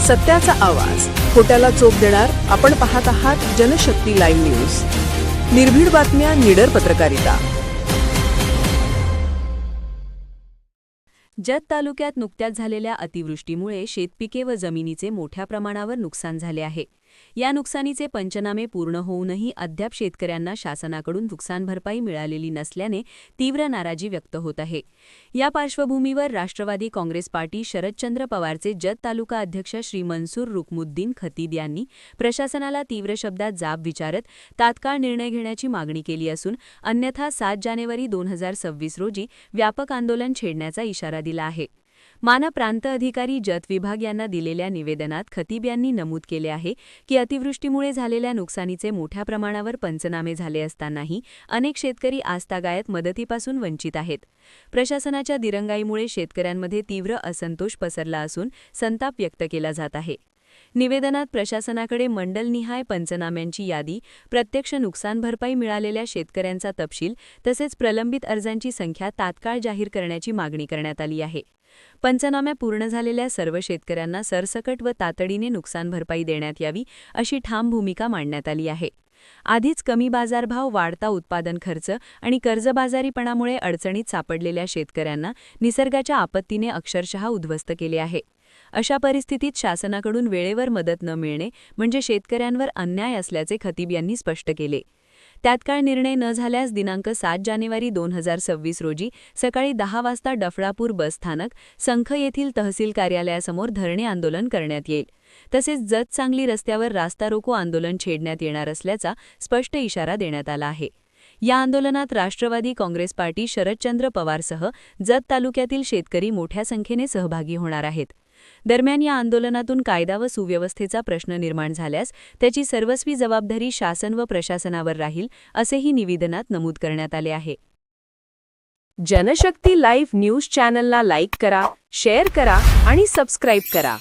सत्याचा आवाज, खोट्याला चोप देणार. आपण पाहत आहात जनशक्ती लाईव्ह न्यूज. निर्भीड बातम्या, निडर पत्रकारिता. जत तालुक्यात नुकत्याच झालेल्या अतिवृष्टीमुळे शेतपिके व जमिनीचे मोठ्या प्रमाणावर नुकसान झाले आहे. या नुकसानीचे पंचनामे पूर्ण होऊनही अद्याप शेतकऱ्यांना शासनाकडून नुकसान भरपाई मिळालेली नसल्याने तीव्र नाराजी व्यक्त होत आहे. या पार्श्वभूमीवर राष्ट्रवादी काँग्रेस पार्टी शरदचंद्र पवारचे जत तालुका अध्यक्ष श्री मनसूर रुकमुद्दीन खतीब यांनी प्रशासनाला तीव्र शब्दात जाब विचारत तात्काळ निर्णय घेण्याची मागणी केली असून अन्यथा 7 जानेवारी 2026 रोजी व्यापक आंदोलन छेडण्याचा इशारा दिला आहे. माना प्रांत अधिकारी जत विभाग यांना दिलेल्या निवेदनात खतीब यांनी नमूद केले आहे की अतिवृष्टीमुळे झालेल्या नुकसानीचे मोठ्या प्रमाणावर पंचनामे झाले असतानाही अनेक शेतकरी आजतागायत मदतीपासून वंचित आहेत. प्रशासनाच्या दिरंगाईमुळे शेतकऱ्यांमध्ये तीव्र असंतोष पसरला असून संताप व्यक्त केला जात आहे. निवेदनात प्रशासनाकडे मंडलनिहाय पंचनाम्यांची यादी, प्रत्यक्ष नुकसान भरपाई मिळालेल्या शेतकऱ्यांचा तपशील तसेच प्रलंबित अर्जांची संख्या तात्काळ जाहीर करण्याची मागणी करण्यात आली आहे. पंचनाम्या पूर्ण झालेल्या सर्व शेतकऱ्यांना सरसकट व तातडीने नुकसान भरपाई देण्यात यावी अशी ठाम भूमिका मांडण्यात आली आहे. आधीच कमी बाजारभाव, वाढता उत्पादन खर्च आणि कर्जबाजारीपणामुळे अडचणीत सापडलेल्या शेतकऱ्यांना निसर्गाच्या आपत्तीने अक्षरशः उद्ध्वस्त केले आहे. अशा परिस्थितीत शासनाकडून वेळेवर मदत न मिळणे म्हणजे शेतकऱ्यांवर अन्याय असल्याचे खतीब यांनी स्पष्ट केले. तात्काळ निर्णय न झाल्यास दिनांक 7 जानेवारी 2026 रोजी सकाळी 10 वाजता डफळापूर बसस्थानक, संख येथील तहसील कार्यालयासमोर धरणे आंदोलन करण्यात येईल. तसेच जत सांगली रस्त्यावर रास्ता रोको आंदोलन छेडण्यात येणार असल्याचा स्पष्ट इशारा देण्यात आला आहे. या आंदोलनात राष्ट्रवादी काँग्रेस पार्टी शरदचंद्र पवारसह जत तालुक्यातील शेतकरी मोठ्या संख्येने सहभागी होणार आहेत. दरम्यान या आंदोलनातून कायदा व सुव्यवस्थेचा प्रश्न निर्माण झाल्यास त्याची सर्वस्वी जबाबदारी शासन व प्रशासनावर राहील असेही निवेदनात नमूद करण्यात आले आहे. जनशक्ती लाईव्ह न्यूज चॅनलला लाईक करा, शेअर करा आणि सबस्क्राईब करा.